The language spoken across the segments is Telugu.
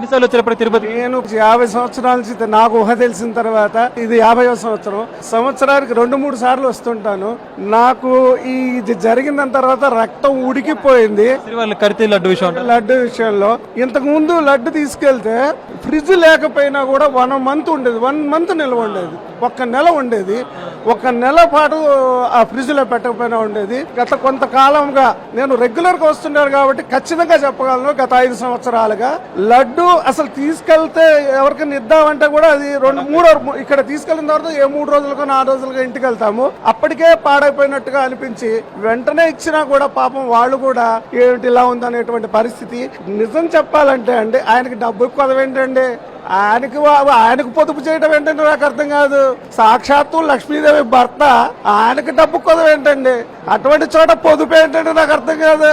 ఎన్నిసార్లు వచ్చారు తిరుపతి? నేను 50 సంవత్సరాల నుంచి నాకు ఊహ తెలిసిన తర్వాత ఇది 50వ సంవత్సరం. సంవత్సరానికి 2-3 సార్లు వస్తుంటాను. నాకు ఇది జరిగిన తర్వాత రక్తం ఉడికిపోయింది. లడ్డు విషయంలో ఇంతకు ముందు లడ్డు తీసుకెళ్తే ఫ్రిడ్జ్ లేకపోయినా కూడా 1 మంత్ ఉండేది, 1 మంత్ నిల్వ ఉండేది, 1 నెల ఉండేది. 1 నెల పాటు ఆ ఫ్రిడ్జ్ లో పెట్టకపోయినా ఉండేది. గత కొంతకాలంగా నేను రెగ్యులర్ గా వస్తున్నాను కాబట్టి ఖచ్చితంగా చెప్పగలను, గత 5 సంవత్సరాలుగా లడ్డు అసలు తీసుకెళ్తే ఎవరికైనా ఇద్దామంటే కూడా అది 2-3 ఇక్కడ తీసుకెళ్లిన తర్వాత 3 రోజులకో 4 రోజులకో ఇంటికి వెళ్తాము. అప్పటికే పాడైపోయినట్టుగా అనిపించి వెంటనే ఇచ్చినా కూడా పాపం వాళ్ళు కూడా ఏమిటి ఇలా ఉందనేటువంటి పరిస్థితి. నిజం చెప్పాలంటే అండి, ఆయనకి డబ్బు కొదవేంటండి, ఆయనకు పొదుపు చేయడం ఏంటంటే నాకు అర్థం కాదు. సాక్షాత్తు లక్ష్మీదేవి భర్త, ఆయనకి డబ్బు కొదవ ఏంటండి, అటువంటి చోట పొదుపు ఏంటంటే నాకు అర్థం కాదు.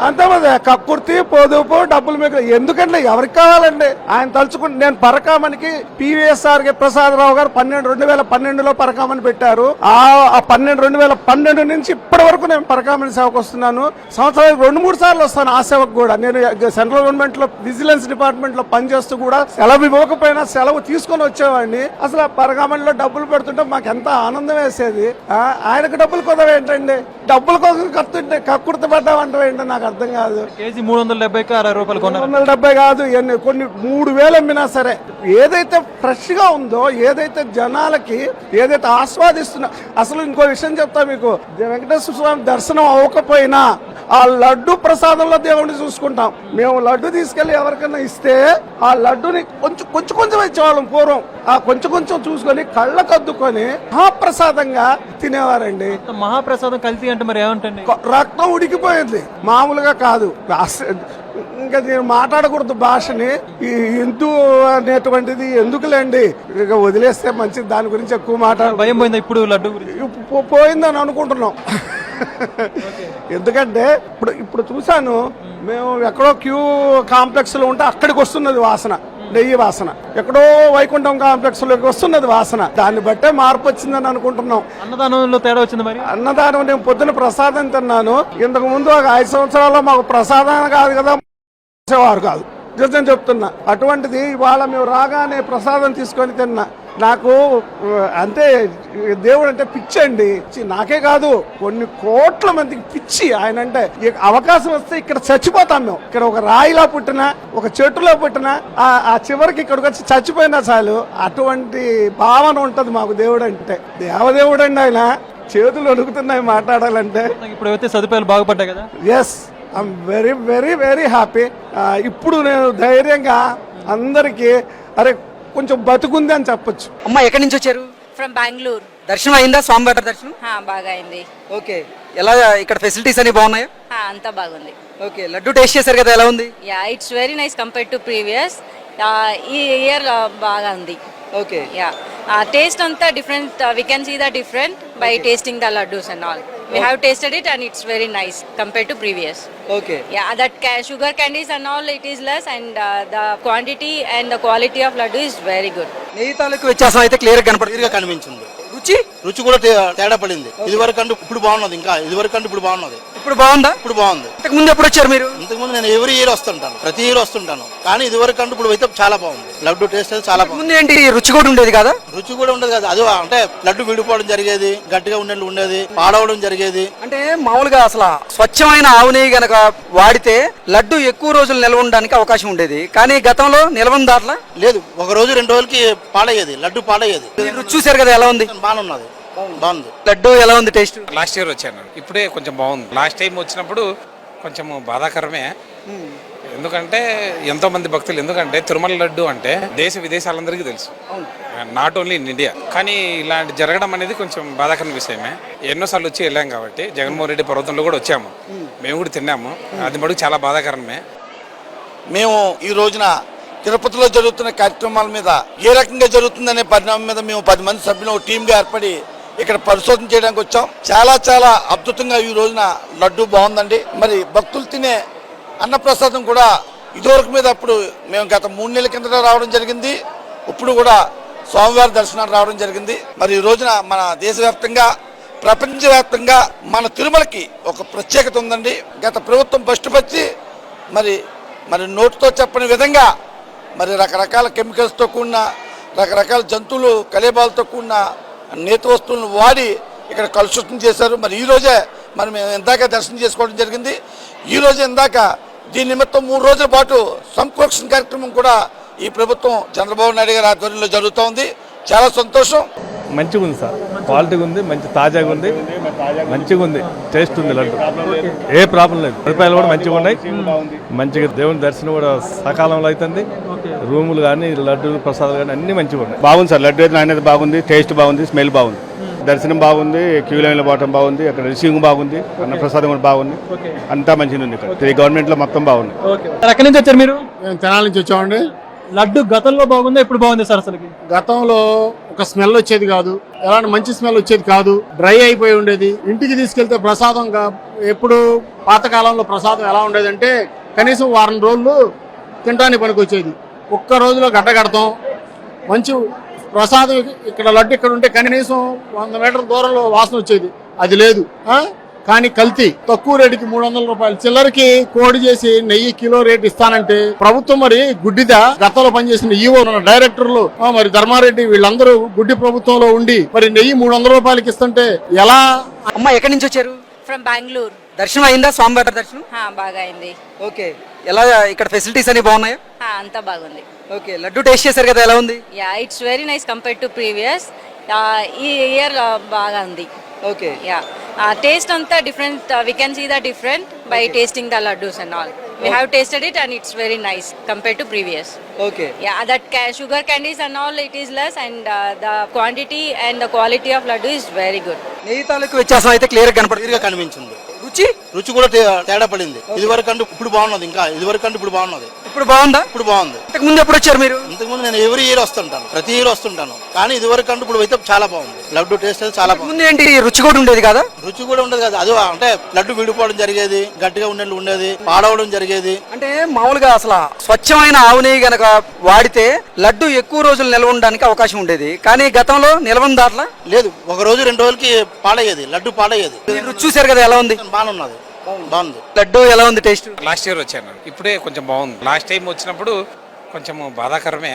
అంతేమంది కక్కుర్తి, పొదుపు, డబ్బులు మీకు ఎందుకంటే ఎవరికి కావాలండి. ఆయన తలుచుకుంటే నేను పరకామనికి PVSR ప్రసాదరావు గారు 2012లో పరకామని పెట్టారు. ఆ 2012 నుంచి ఇప్పటి వరకు నేను పరకామని సేవకు వస్తున్నాను. సంవత్సరానికి 2-3 సార్లు వస్తాను ఆ సేవకు కూడా. నేను సెంట్రల్ గవర్నమెంట్ లో విజిలెన్స్ డిపార్ట్మెంట్ లో పనిచేస్తూ కూడా సెలవు ఇవ్వకపోయినా సెలవు తీసుకొని వచ్చేవాడిని. అసలు పరకామణిలో డబ్బులు పెడుతుంటే మాకు ఎంత ఆనందం వేసేది. ఆయనకు డబ్బులు కొదవ ఏంటండి, డబ్బుల కోసం కక్కుర్తి పడ్డామంటే ఏంటో నాకు అర్థం కాదు. కేజీ 370 రూపాయలు 370 కాదు, కొన్ని 3000 అమ్మినా సరే ఏదైతే ఫ్రెష్ గా ఉందో, ఏదైతే జనాలకి ఏదైతే ఆస్వాదిస్తున్నా. అసలు ఇంకో విషయం చెప్తా మీకు, వెంకటేశ్వర స్వామి దర్శనం అవ్వకపోయినా ఆ లడ్డు ప్రసాదంలో దేవుడిని చూసుకుంటాం. మేము లడ్డు తీసుకెళ్లి ఎవరికైనా ఇస్తే ఆ లడ్డుని కొంచెం ఇచ్చేవాళ్ళం పూర్వం. ఆ కొంచెం చూసుకొని కళ్ళకద్దుకొని మహాప్రసాదంగా తినేవారండి. మహాప్రసాదం కలిసి అంటే మరి ఏమంటండి, రక్తం ఉడికిపోయింది, మామూలుగా కాదు. ఇంకా నేను మాట్లాడకూడదు భాషని, ఈ హిందూ అనేటువంటిది ఎందుకులేండి, ఇక వదిలేస్తే మంచిది. దాని గురించి ఎక్కువ భయం పోయిందా ఇప్పుడు లడ్డు పోయిందని అనుకుంటున్నాం. ఎందుకంటే ఇప్పుడు చూసాను, మేము ఎక్కడో క్యూ కాంప్లెక్స్ లో ఉంటే అక్కడికి వస్తున్నది వాసన, నెయ్యి వాసన. ఎక్కడో వైకుంఠం కాంప్లెక్స్ లోకి వస్తున్నది వాసన. దాన్ని బట్టే మార్పు వచ్చిందని అనుకుంటున్నాం. అన్నదానంలో తేడా వచ్చింది మరి. అన్నదానం నేను పొద్దున ప్రసాదం తిన్నాను. ఇంతకు ముందు ఒక 5 సంవత్సరాల్లో మాకు ప్రసాదం కాదు కదా, వారు కాదు, నిజం చెప్తున్నా. అటువంటిది ఇవాళ మేము రాగానే ప్రసాదం తీసుకొని తిన్నా. నాకు అంటే దేవుడు అంటే పిచ్చి అండి. నాకే కాదు, కొన్ని కోట్ల మందికి పిచ్చి ఆయన అంటే. అవకాశం వస్తే ఇక్కడ చచ్చిపోతాం మేము. ఇక్కడ ఒక రాయిలో పుట్టినా, ఒక చెట్టులో పుట్టినా, ఆ చివరికి ఇక్కడికి వచ్చి చచ్చిపోయినా చాలు, అటువంటి భావన ఉంటది మాకు దేవుడు అంటే. దేవదేవుడు అండి ఆయన. చేతులు అడుగుతున్నాయి మాట్లాడాలంటే. ఇప్పుడు సదుపాయాలు బాగుపడ్డాయి కదా. Yes, I'm very very very happy. ఇప్పుడు నేను ధైర్యంగా అందరికి అరే కొంచెం బతుకుంది అని చెప్పొచ్చు. అమ్మా ఎక్కడి నుంచి వచ్చారు? ఫ్రమ్ బెంగళూరు. దర్శనం అయిందా? స్వామివారి దర్శనం బాగా అయింది. ఓకే, ఎలా ఇక్కడ ఫెసిలిటీస్ అన్ని బాగున్నాయా? అంతా బాగుంది. ఓకే, లడ్డు టేస్ట్ చేశారు కదా, ఎలా ఉంది? It's very nice compare to previous. ఈ ఇయర్ బాగా ఉంది. ఓకే, టేస్ట్ అంతా different. We can see the different by tasting the laddus and all. We have tasted it and it's very nice compared to previous. Okay. That sugar candies and all, it is less, and the quantity and the quality of laddu is very good. నెయ్యి తాలూకు వ్యత్యాసం అయితే క్లియర్ కనిపించింది. రుచి కూడా తేడా పడింది. ఇదివరకు అంటే ఇప్పుడు బాగున్నది, ఇంకా ఇదివరకు అంటే ఇప్పుడు బాగున్నది. ఇప్పుడు బాగుందా? ఇప్పుడు బాగుంది. ఇంతకు ముందు ఎప్పుడు వచ్చారు మీరు? ఇంతకు ముందు నేను ఎవ్రీ ఇయర్ వస్తుంటాను, ప్రతి ఇయర్ వస్తుంటాను. కానీ ఇదివరకు అంటే ఇప్పుడు అయితే చాలా బాగుంది. లడ్డు టేస్ట్ అయితే చాలా బాగుంది. ముందు ఏంటి రుచి కూడా ఉండేది కదా? రుచి కూడా ఉండేది కదా, అది అంటే లడ్డు విడిపోవడం జరిగేది, గట్టిగా ఉండేది, పాడవడం జరిగేది. అంటే మామూలుగా అసలు స్వచ్ఛమైన ఆవు నెయ్యి గనక వాడితే లడ్డు ఎక్కువ రోజులు నిల్వ ఉండడానికి అవకాశం ఉండేది. కానీ గతంలో నిల్వ దాంట్లో లేదు, 1 రోజు 2 రోజులకి పాడయ్యేది, లడ్డు పాడయ్యేది. రుచి చూసారు కదా, ఎలా ఉంది? బాగున్నది, బాగుంది. లడ్డు ఎలా ఉంది టేస్ట్? లాస్ట్ ఇయర్ వచ్చాను, ఇప్పుడే కొంచెం బాగుంది. లాస్ట్ టైం వచ్చినప్పుడు కొంచెం బాధాకరమే. ఎందుకంటే ఎంతో మంది భక్తులు, ఎందుకంటే తిరుమల లడ్డు అంటే దేశ విదేశాలందరికీ తెలుసు, నాట్ ఓన్లీ ఇన్ ఇండియా. కానీ ఇలాంటి జరగడం అనేది కొంచెం బాధాకరమైన విషయమే. ఎన్నోసార్లు వచ్చి వెళ్ళాం కాబట్టి, జగన్మోహన్ రెడ్డి పర్వతంలో కూడా వచ్చాము, మేము కూడా తిన్నాము. అది మటుకు చాలా బాధాకరమే. మేము ఈ రోజున తిరుపతిలో జరుగుతున్న కార్యక్రమాల మీద ఏ రకంగా జరుగుతుందనే పరిణామం మీద మేము 10 మంది సభ్యులు టీంగా ఏర్పడి ఇక్కడ పరిశోధన చేయడానికి వచ్చాం. చాలా అద్భుతంగా ఈ రోజున లడ్డు బాగుందండి. మరి భక్తులు తినే అన్నప్రసాదం కూడా ఇదివరకు మీద అప్పుడు మేము గత 3 నెలల కిందట రావడం జరిగింది. ఇప్పుడు కూడా స్వామివారి దర్శనానికి రావడం జరిగింది. మరి ఈ రోజున మన దేశవ్యాప్తంగా, ప్రపంచవ్యాప్తంగా మన తిరుమలకి ఒక ప్రత్యేకత ఉందండి. గత ప్రభుత్వం ఫస్ట్ మరి మరి నోటితో చెప్పని విధంగా మరి రకరకాల కెమికల్స్తో కూడిన రకరకాల జంతువులు కలేబాలతో కూడిన నేతి వస్తువులను వాడి ఇక్కడ కలుషితం చేశారు. మరి ఈరోజే మరి మేము ఇందాక దర్శనం చేసుకోవడం జరిగింది. ఈరోజు ఇందాక దీని నిమిత్తం 3 రోజుల పాటు సంప్రోక్షణ కార్యక్రమం కూడా ఈ ప్రభుత్వం చంద్రబాబు నాయుడు గారి ఆధ్వర్యంలో జరుగుతూ ఉంది. చాలా సంతోషం. మంచిగా ఉంది సార్, క్వాలిటీగా ఉంది, మంచి తాజాగా ఉంది, మంచిగా ఉంది, టేస్ట్ ఉంది లడ్డు, ఏ ప్రాబ్లం లేదు. రూపాయలు కూడా మంచిగా ఉన్నాయి, మంచిగా దేవుని దర్శనం కూడా సకాలంలో అవుతుంది. రూములు కానీ లడ్డు ప్రసాదాలు కానీ అన్ని మంచిగా ఉన్నాయి. బాగుంది సార్, లడ్డు అయితే నాణ్యత బాగుంది, టేస్ట్ బాగుంది, స్మెల్ బాగుంది, దర్శనం బాగుంది, క్యూ లైన్లో పోవటం బాగుంది, అక్కడ రిసీవింగ్ బాగుంది, అన్న ప్రసాదం కూడా బాగుంది, అంతా మంచిగా ఉంది. ఇక్కడ ఈ గవర్నమెంట్లో మొత్తం బాగుంది. ఎక్కడి నుంచి వచ్చారు మీరు? మేము తెనాలి నుంచి వచ్చామండి. లడ్డు గతంలో బాగుందా, ఇప్పుడు బాగుంది సార్? అసలుకి గతంలో ఒక స్మెల్ వచ్చేది కాదు, ఎలాంటి మంచి స్మెల్ వచ్చేది కాదు, డ్రై అయిపోయి ఉండేది. ఇంటికి తీసుకెళ్తే ప్రసాదం ఎప్పుడు పాతకాలంలో ప్రసాదం ఎలా ఉండేదంటే కనీసం వారం రోజులు తినడానికి పనికి వచ్చేది. ఒక్క రోజులో గడ్డ కడతాం. మంచి ప్రసాదం ఇక్కడ లడ్డు ఇక్కడ ఉంటే కనీసం 100 మీటర్ల దూరంలో వాసన వచ్చేది, అది లేదు. కానీ కల్తీ తక్కువ రేటుకి 300 రూపాయలు చిల్లరకి కోడి చేసి నెయ్యి కిలో రేటు ఇస్తానంటే ప్రభుత్వం మరి గుడ్డిదా? గతంలో పనిచేసిన ఈవో డైరెక్టర్లు మరి ధర్మారెడ్డి వీళ్ళందరూ గుడ్డి ప్రభుత్వంలో ఉండి మరి నెయ్యి 300 రూపాయలకి ఇస్తుంటే ఎలా? అమ్మ ఎక్కడి నుంచి వచ్చారు? ఫ్రమ్ బెంగళూరు. దర్శనం అయిందా? స్వామివారి దర్శనం బాగా అయింది. ఓకే. ఎలా ఇక్కడ ఫెసిలిటీస్ అన్ని బాగున్నాయా? అంతా బాగుంది. ఓకే. లడ్డు టేస్ట్ చేశారు కదా, ఎలా ఉంది? It's very nice compared to previous. ఈ ఇయర్ బాగా ఉంది. Okay. Taste anta different. We can see the different by tasting the laddus and all. We have tasted it and it's very nice compared to previous. Okay. That sugar candies and all, it is less, and the quantity and the quality of laddu is very good. నెయ్యి తాలూకు వ్యత్యాసం అయితే క్లియర్ క్లియర్గా కనిపించింది. రుచి రుచి కూడా తేడా పడింది. ఇదివరకు అంటే ఇప్పుడు బాగున్నది, ఇంకా ఇదివరకు అంటే ఇప్పుడు బాగున్నది. ఇప్పుడు బాగుందా? ఇప్పుడు బాగుంది. ఇంతకు ముందు ఎప్పుడు వచ్చారు మీరు? ఇంతకుముందు నేను ఎవ్రీ ఇయర్ వస్తుంటాను, ప్రతి ఇయర్ వస్తుంటాను. కానీ ఇదివరకు అంటే ఇప్పుడు అయితే చాలా బాగుంది. లడ్డు టేస్ట్ అయితే చాలా బాగుంది. ముందు ఏంటి రుచి కూడా ఉండేది కదా? రుచి కూడా ఉండదు కదా, అది అంటే లడ్డు విడిపోవడం జరిగేది, గట్టిగా ఉండేది, పాడవడం జరిగేది. అంటే మామూలుగా అసలు స్వచ్ఛమైన ఆవు నెయ్యి గనక వాడితే లడ్డు ఎక్కువ రోజులు నిల్వ ఉండడానికి అవకాశం ఉండేది. కానీ గతంలో నిల్వ దాంట్లో లేదు, 1 రోజు 2 రోజులకి పాడయ్యేది, లడ్డు పాడయ్యేది. రుచి చూసారు కదా, ఎలా ఉంది? బాగున్నది, బాగుంది. లడ్డు ఎలా ఉంది టేస్ట్? లాస్ట్ ఇయర్ వచ్చాను, ఇప్పుడే కొంచెం బాగుంది. లాస్ట్ టైం వచ్చినప్పుడు కొంచెం బాధాకరమే.